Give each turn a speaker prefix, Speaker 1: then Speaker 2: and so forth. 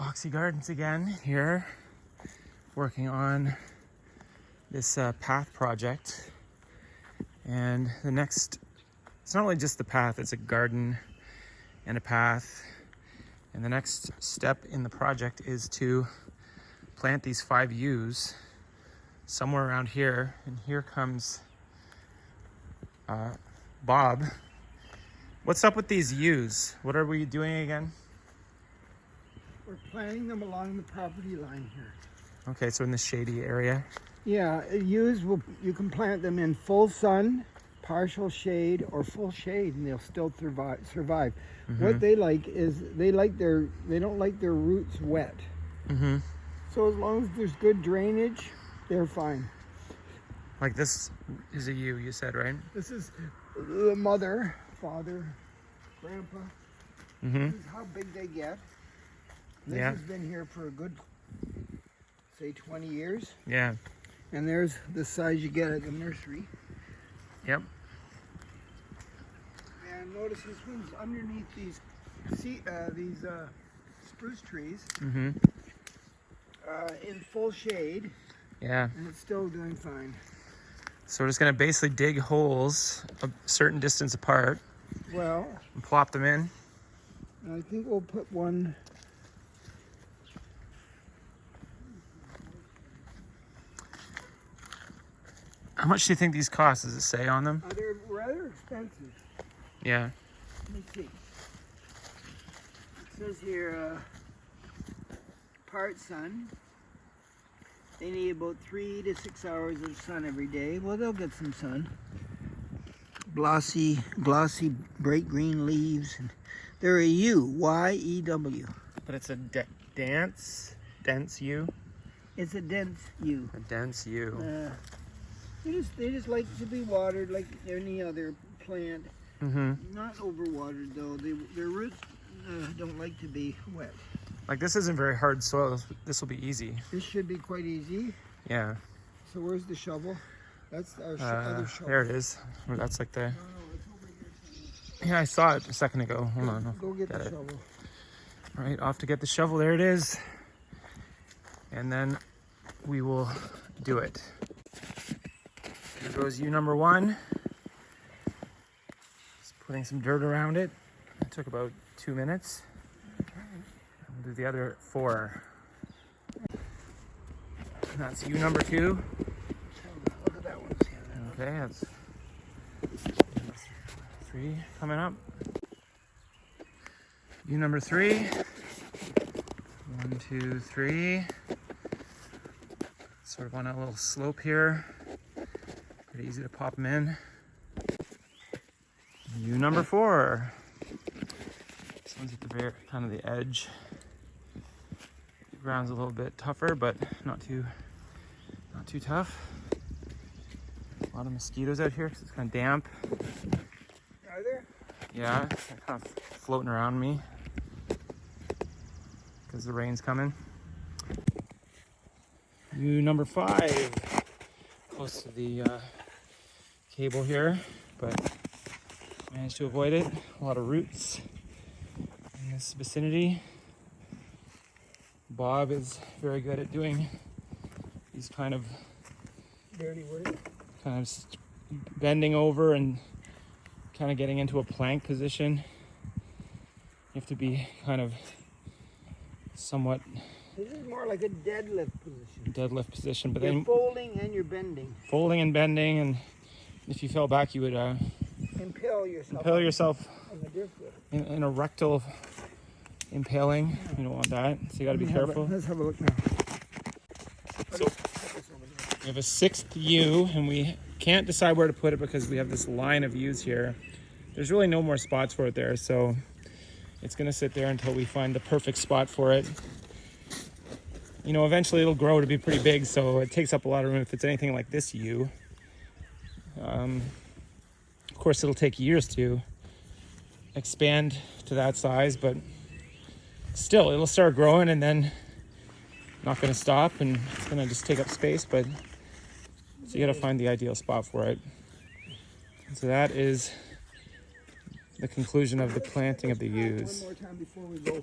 Speaker 1: Foxy Gardens again here, working on this path project. And the next, it's not only just the path, it's a garden and a path. And the next step in the project is to plant these 5 yews somewhere around here. And here comes Bob. What's up with these yews? What are we doing again?
Speaker 2: We're planting them along the property line here.
Speaker 1: Okay, so in the shady area.
Speaker 2: Yeah, yews, you can plant them in full sun, partial shade, or full shade, and they'll still survive.
Speaker 1: Mm-hmm.
Speaker 2: What they like is they don't like their roots wet.
Speaker 1: Mm-hmm.
Speaker 2: So as long as there's good drainage, they're fine.
Speaker 1: Like this is a yew, you said, right?
Speaker 2: This is the mother, father, grandpa.
Speaker 1: Mm-hmm.
Speaker 2: This is how big they get. This
Speaker 1: Yeah.
Speaker 2: has been here for a good, say, 20 years.
Speaker 1: Yeah.
Speaker 2: And there's the size you get at the nursery.
Speaker 1: Yep.
Speaker 2: And notice this one's underneath these spruce trees
Speaker 1: Mm-hmm.
Speaker 2: in full shade,
Speaker 1: Yeah.
Speaker 2: and it's still doing fine.
Speaker 1: So we're just gonna basically dig holes a certain distance apart
Speaker 2: Well,
Speaker 1: and plop them in.
Speaker 2: I think we'll put one.
Speaker 1: How much do you think these cost? Does it say on them?
Speaker 2: They're rather expensive.
Speaker 1: Yeah.
Speaker 2: Let me see. It says here, part sun. They need about 3 to 6 hours of sun every day. Well, they'll get some sun. Glossy, bright green leaves. And they're a yew, Y-E-W.
Speaker 1: But it's a dense yew.
Speaker 2: It's a dense yew.
Speaker 1: A dense yew.
Speaker 2: They just like to be watered like any other plant.
Speaker 1: Mm-hmm.
Speaker 2: Not overwatered though. Their roots don't like to be wet.
Speaker 1: Like this isn't very hard soil. This will be easy.
Speaker 2: This should be quite easy.
Speaker 1: Yeah.
Speaker 2: So where's the shovel? That's our other shovel.
Speaker 1: There it is. Or that's like the.
Speaker 2: No, it's over here somewhere.
Speaker 1: Yeah, I saw it a second ago. Hold on. I'll
Speaker 2: Go get the
Speaker 1: it.
Speaker 2: shovel.
Speaker 1: All right, off to get the shovel. There it is. And then we will do it. Here goes yew number 1. Just putting some dirt around it. It took about 2 minutes. We'll do the other 4. And that's yew number 2.
Speaker 2: Look at that one.
Speaker 1: Okay, that's 3 coming up. Yew number 3. 1, 2, 3. Sort of on a little slope here. Pretty easy to pop them in. Yew number 4. This one's at the very kind of the edge. The ground's a little bit tougher, but not too tough. A lot of mosquitoes out here because it's kind of damp.
Speaker 2: Are there?
Speaker 1: Yeah, they're kind of floating around me because the rain's coming. Yew number 5. Close to the cable here, but managed to avoid it. A lot of roots in this vicinity. Bob is very good at doing these kind of
Speaker 2: Dirty work.
Speaker 1: bending over and kind of getting into a plank position. You have to be kind of somewhat
Speaker 2: This is more like a deadlift position.
Speaker 1: deadlift position, but
Speaker 2: You're
Speaker 1: then
Speaker 2: folding and you're bending.
Speaker 1: folding and bending, and if you fell back, you would
Speaker 2: Impale yourself.
Speaker 1: impale yourself
Speaker 2: on the driftwood.
Speaker 1: in a rectal impaling. You don't want that, so you got to be careful.
Speaker 2: Let's have a look now.
Speaker 1: So we have a 6th yew, and we can't decide where to put it because we have this line of yews here. There's really no more spots for it there, so it's going to sit there until we find the perfect spot for it. You know, eventually it'll grow to be pretty big, so it takes up a lot of room if it's anything like this yew. Of course, it'll take years to expand to that size, but still, it'll start growing and then not going to stop, and it's going to just take up space, but so you got to find the ideal spot for it. And so that is the conclusion of the planting of the yews.
Speaker 2: One more time before we go.